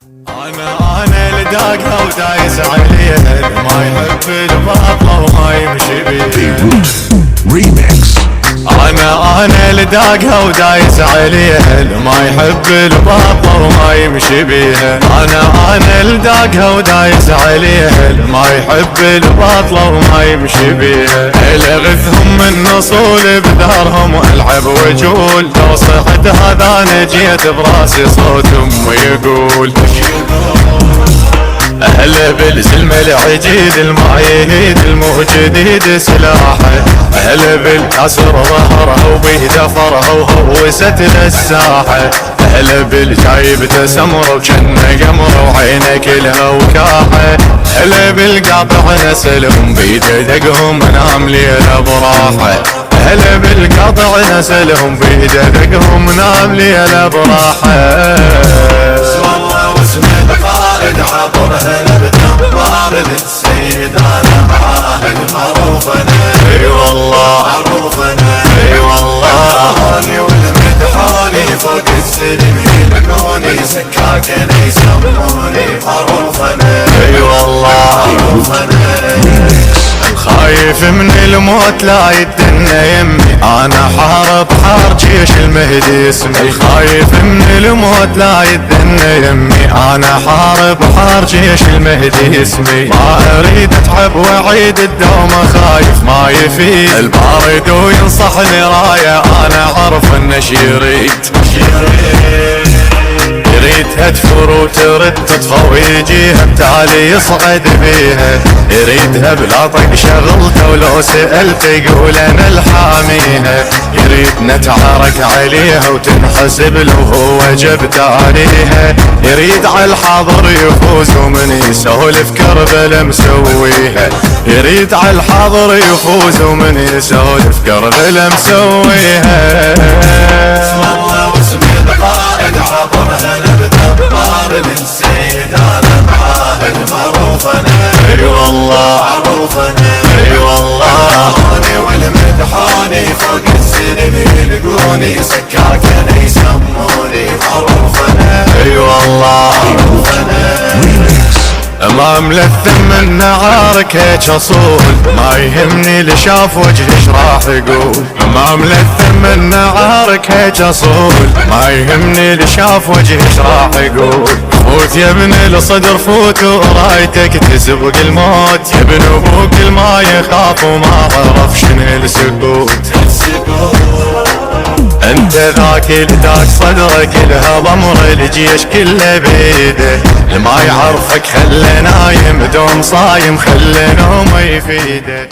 انا لداقها ودايس عليها، ما يحب الباطله وما يمشي بيها. Remix. انا لداقها ودايس عليها، ما يحب الباطله وما يمشي بيها. انا لداقها ودايس عليها، ما يحب الباطله وما يمشي بيها. الغثهم من نصول بدارهم والعب وجول، لو صحت هذا انا جيت براسي صوت امي يقول. أهل بالسلم العجيد المعيد الموجديد سلاحه، أهل بالكسر ظهره وبيده فره وهوست للساحة، أهل بالجايب تسمر وجنه قمر وعينه كلها وكاحة، أهل بالقاطع نسلهم بيده دقهم نام ليله براحة، أهل بالقاطع نسلهم بيده دقهم نام ليله براحة. واسم القائد عطرها نبت بارد السيد انا معاهد معروفنا. اي والله معروفنا اي والله. هاني والمدحوني فوق السلم يلقوني سكاكن يسموني معروفنا. اي والله معروفنا خايف من الموت لا يدنا يمي، انا حارب حار جيش المهدي اسمي. خايف من الموت لا يدنا يمي، انا حارب حار جيش المهدي اسمي. ما اريد اتعب واعيد الدوم خايف ما يفيد، البارد وينصحني رايه انا عارف انه يريد يريدها تفور وترد تطفى ويجيها بتالي يصعد بيها، يريدها بلا طق شغلته ولو سألت يقول انا الحاميها، يريد نتعارك عليها وتنحسب له هو جب تاليها، يريد على الحاضر يفوز ومن يسولف كربلا مسويها، يريد على الحاضر يفوز ومن يسولف كربلا مسويها. واسم القائد عطرها نبت بارد السيد انا معاهد معروفنا. اي والله معروفنا اي والله. هاني والمدحوني فوق السلم يلقوني سكاكن يسموني معروفنا. اي والله ما ملثم من نعارك هيك اصول، ما يهمني اللي شاف وجهي ايش راح يقول. ما ملثم من نعارك هيك اصول، ما يهمني اللي شاف وجهي ايش راح يقول. فوت يا ابن الصدر فوت ورايتك تسبق الموت، يا ابن ابوك الما يخاف وما عرف شنو السكوت. انت ذاك اللي صدرك لها ضمر الجيش كله بيده، اللي ما يعرفك خله نايم دوم صايم خله نوم يفيده.